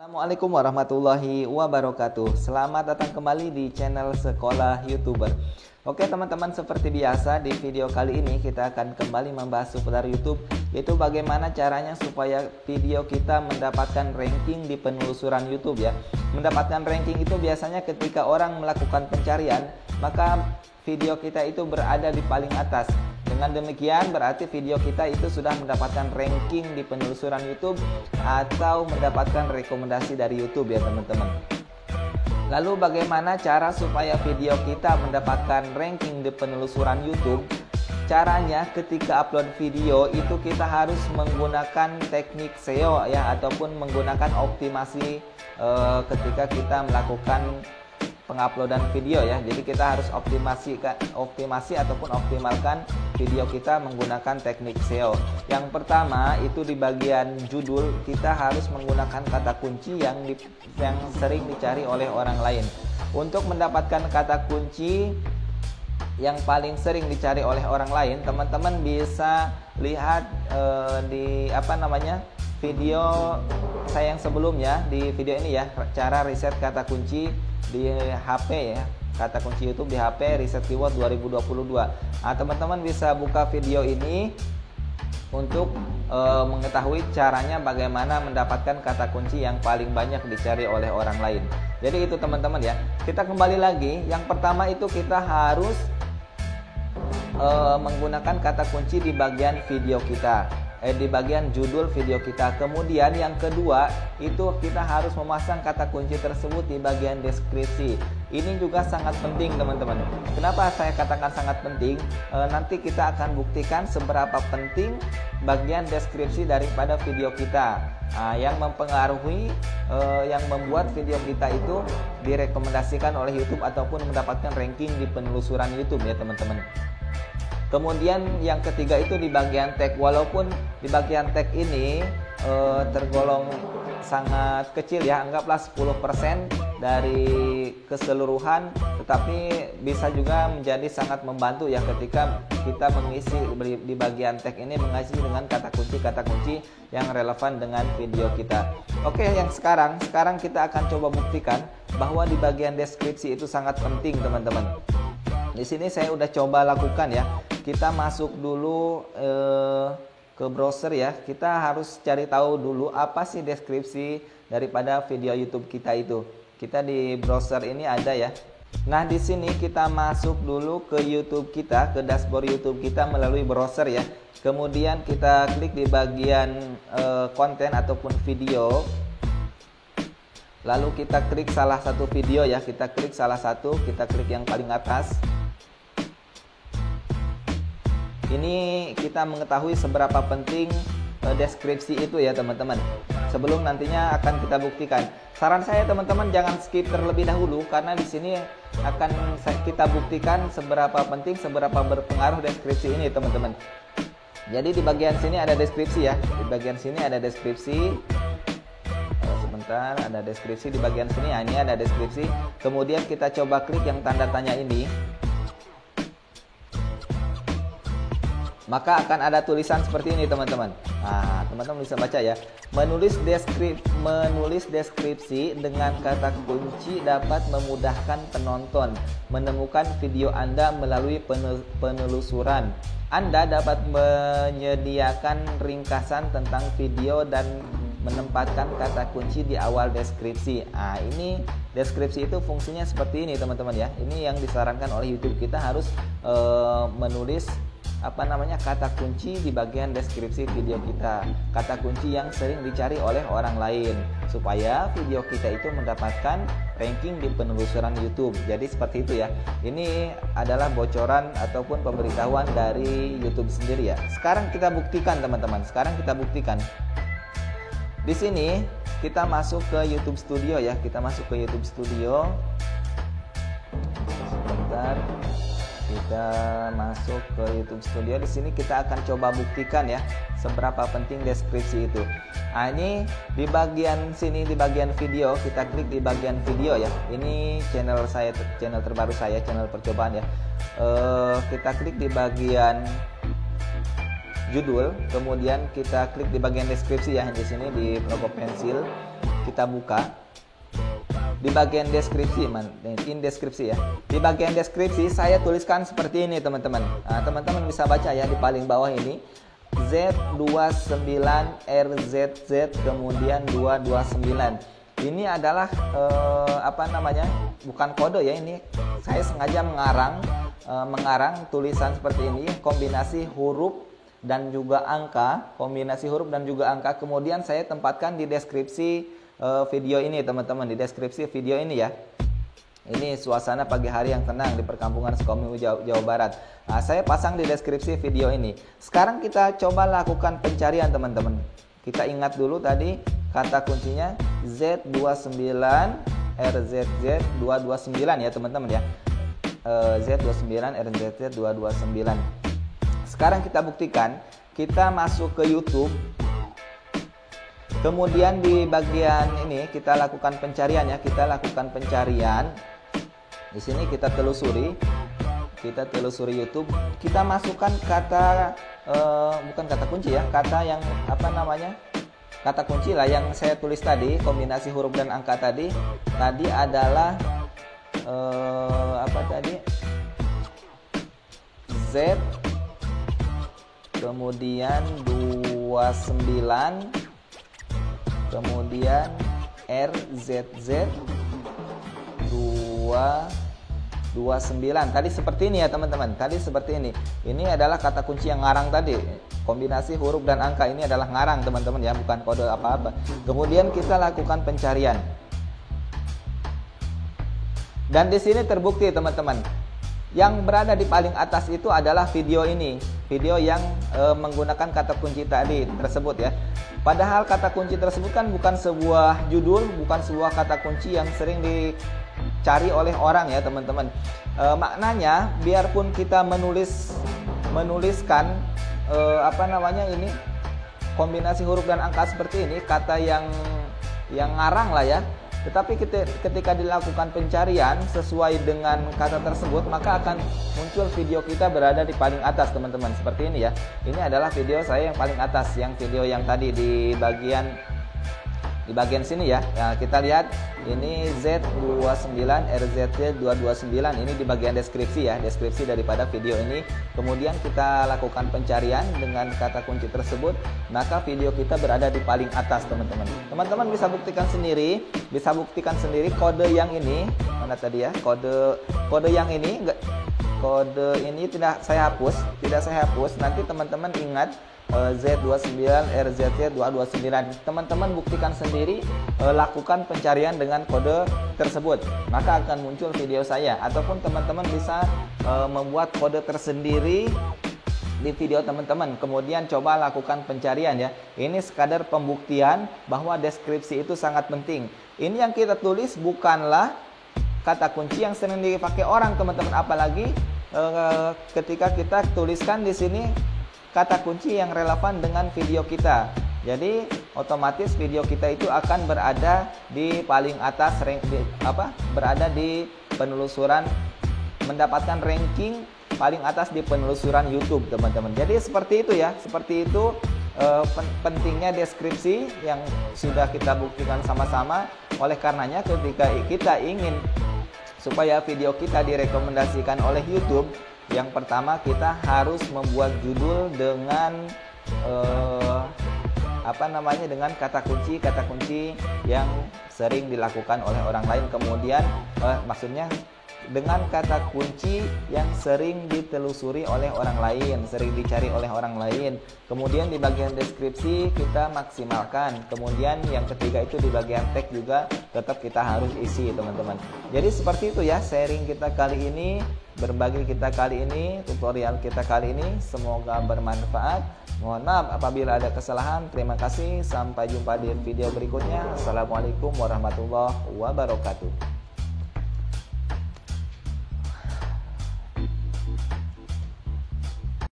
Assalamualaikum warahmatullahi wabarakatuh. Selamat datang kembali di channel Sekolah YouTuber. Oke teman-teman, seperti biasa di video kali ini kita akan kembali membahas seputar YouTube, yaitu bagaimana caranya supaya video kita mendapatkan ranking di penelusuran YouTube ya. Mendapatkan ranking itu biasanya ketika orang melakukan pencarian, maka video kita itu berada di paling atas. Dengan demikian berarti video kita itu sudah mendapatkan ranking di penelusuran YouTube atau mendapatkan rekomendasi dari YouTube ya teman-teman. Lalu bagaimana cara supaya video kita mendapatkan ranking di penelusuran YouTube? Caranya ketika upload video itu kita harus menggunakan teknik SEO ya, ataupun menggunakan optimasi ketika kita melakukan penguploadan video ya. Jadi kita harus optimasi ataupun optimalkan video kita menggunakan teknik SEO. Yang pertama itu di bagian judul kita harus menggunakan kata kunci yang sering dicari oleh orang lain. Untuk mendapatkan kata kunci yang paling sering dicari oleh orang lain, teman-teman bisa lihat di video saya yang sebelumnya. Di video ini ya, cara riset kata kunci di HP ya, kata kunci YouTube di HP riset keyword 2022. Nah, teman-teman bisa buka video ini untuk mengetahui caranya bagaimana mendapatkan kata kunci yang paling banyak dicari oleh orang lain. Jadi itu teman-teman ya. Kita kembali lagi, yang pertama itu kita harus menggunakan kata kunci di bagian video kita, di bagian judul video kita. Kemudian yang kedua itu kita harus memasang kata kunci tersebut di bagian deskripsi. Ini juga sangat penting teman-teman. Kenapa saya katakan sangat penting? Nanti kita akan buktikan seberapa penting bagian deskripsi daripada video kita, yang mempengaruhi, yang membuat video kita itu direkomendasikan oleh YouTube ataupun mendapatkan ranking di penelusuran YouTube ya teman-teman. Kemudian yang ketiga itu di bagian tag. Walaupun di bagian tag ini tergolong sangat kecil ya, anggaplah 10% dari keseluruhan, tetapi bisa juga menjadi sangat membantu ya ketika kita mengisi di bagian tag ini, mengisi dengan kata kunci yang relevan dengan video kita. Oke, yang sekarang kita akan coba buktikan bahwa di bagian deskripsi itu sangat penting teman-teman. Di sini saya udah coba lakukan ya. Kita masuk dulu ke browser ya. Kita harus cari tahu dulu apa sih deskripsi daripada video YouTube kita itu. Kita di browser ini ada ya. Nah, di sini kita masuk dulu ke YouTube kita, ke dashboard YouTube kita melalui browser ya. Kemudian kita klik di bagian konten ataupun video. Lalu kita klik salah satu video ya. Kita klik salah satu, kita klik yang paling atas. Ini kita mengetahui seberapa penting deskripsi itu ya teman-teman. Sebelum nantinya akan kita buktikan. Saran saya teman-teman jangan skip terlebih dahulu, karena di sini akan kita buktikan seberapa penting, seberapa berpengaruh deskripsi ini teman-teman. Jadi di bagian sini ada deskripsi ya. Di bagian sini ada deskripsi. Sebentar, ada deskripsi di bagian sini. Nah, ini ada deskripsi. Kemudian kita coba klik yang tanda tanya ini. Maka akan ada tulisan seperti ini teman-teman. Nah, teman-teman bisa baca ya. Menulis deskripsi dengan kata kunci dapat memudahkan penonton menemukan video Anda melalui penelusuran. Anda dapat menyediakan ringkasan tentang video dan menempatkan kata kunci di awal deskripsi. Nah, ini deskripsi itu fungsinya seperti ini teman-teman ya. Ini yang disarankan oleh YouTube, kita harus menulis kata kunci di bagian deskripsi video kita, kata kunci yang sering dicari oleh orang lain, supaya video kita itu mendapatkan ranking di penelusuran YouTube. Jadi seperti itu ya. Ini adalah bocoran ataupun pemberitahuan dari YouTube sendiri ya. Sekarang kita buktikan teman-teman. Di sini kita masuk ke YouTube Studio ya. Kita masuk ke YouTube Studio. Sebentar. Kita masuk ke YouTube Studio. Di sini kita akan coba buktikan ya seberapa penting deskripsi itu. Nah, ini di bagian sini, di bagian video, kita klik di bagian video ya. Ini channel saya, channel terbaru saya, channel percobaan ya. Kita klik di bagian judul, kemudian kita klik di bagian deskripsi ya, di sini di logo pensil. kita buka di bagian deskripsi, deskripsi ya. Di bagian deskripsi saya tuliskan seperti ini teman-teman. Nah, teman-teman bisa baca ya di paling bawah ini Z29RZZ kemudian 229. Ini adalah apa namanya? Bukan kode ya, ini saya sengaja mengarang tulisan seperti ini, kombinasi huruf dan juga angka, kemudian saya tempatkan di deskripsi video ini teman-teman, di deskripsi video ini ya. Ini suasana pagi hari yang tenang di perkampungan Sukabumi, Jawa Barat. Nah, saya pasang di deskripsi video ini. Sekarang kita coba lakukan pencarian teman-teman. Kita ingat dulu tadi kata kuncinya Z29RZZ229 ya teman-teman ya. Z29RZZ229. Sekarang kita buktikan, kita masuk ke YouTube. Kemudian di bagian ini kita lakukan pencarian ya, Di sini kita telusuri YouTube. Kita masukkan kata bukan kata kunci ya, kata yang apa namanya? Kata kunci lah yang saya tulis tadi, kombinasi huruf dan angka tadi. Tadi adalah apa tadi? Z kemudian 29 kemudian RZZ 229. Tadi seperti ini ya teman-teman. Tadi seperti ini. Ini adalah kata kunci yang ngarang tadi. Kombinasi huruf dan angka ini adalah ngarang teman-teman ya, bukan kode apa-apa. Kemudian kita lakukan pencarian. Dan di sini terbukti teman-teman. Yang berada di paling atas itu adalah video ini. Video yang menggunakan kata kunci tadi tersebut ya. Padahal kata kunci tersebut kan bukan sebuah judul, bukan sebuah kata kunci yang sering dicari oleh orang ya teman-teman. Maknanya biarpun kita menuliskan apa namanya ini, kombinasi huruf dan angka seperti ini, kata yang ngarang lah ya. Tetapi ketika dilakukan pencarian sesuai dengan kata tersebut, maka akan muncul video kita berada di paling atas teman-teman. Seperti ini ya. Ini adalah video saya yang paling atas, yang video yang tadi di bagian sini ya. Nah, kita lihat ini Z29RZZ229, ini di bagian deskripsi ya, deskripsi daripada video ini. Kemudian kita lakukan pencarian dengan kata kunci tersebut, maka video kita berada di paling atas teman-teman. Teman-teman bisa buktikan sendiri, kode yang ini, mana tadi ya? Kode yang ini tidak saya hapus. Nanti teman-teman ingat Z29RZZ229. Teman-teman buktikan sendiri, lakukan pencarian dengan kode tersebut, maka akan muncul video saya. Ataupun teman-teman bisa membuat kode tersendiri di video teman-teman, kemudian coba lakukan pencarian ya. Ini sekadar pembuktian bahwa deskripsi itu sangat penting. Ini yang kita tulis bukanlah kata kunci yang sering dipakai orang teman-teman, apalagi ketika kita tuliskan di sini kata kunci yang relevan dengan video kita. Jadi otomatis video kita itu akan berada di paling atas, berada di penelusuran, mendapatkan ranking paling atas di penelusuran YouTube teman-teman. Jadi seperti itu ya, pentingnya deskripsi yang sudah kita buktikan sama-sama. Oleh karenanya ketika kita ingin supaya video kita direkomendasikan oleh YouTube, yang pertama kita harus membuat judul dengan dengan kata kunci yang sering dilakukan oleh orang lain. Kemudian maksudnya dengan kata kunci yang sering ditelusuri oleh orang lain, sering dicari oleh orang lain. Kemudian di bagian deskripsi kita maksimalkan. Kemudian yang ketiga itu di bagian tag juga tetap kita harus isi teman-teman. Jadi seperti itu ya sharing kita kali ini, berbagi kita kali ini, tutorial kita kali ini. Semoga bermanfaat. Mohon maaf apabila ada kesalahan. Terima kasih. Sampai jumpa di video berikutnya. Assalamualaikum warahmatullahi wabarakatuh.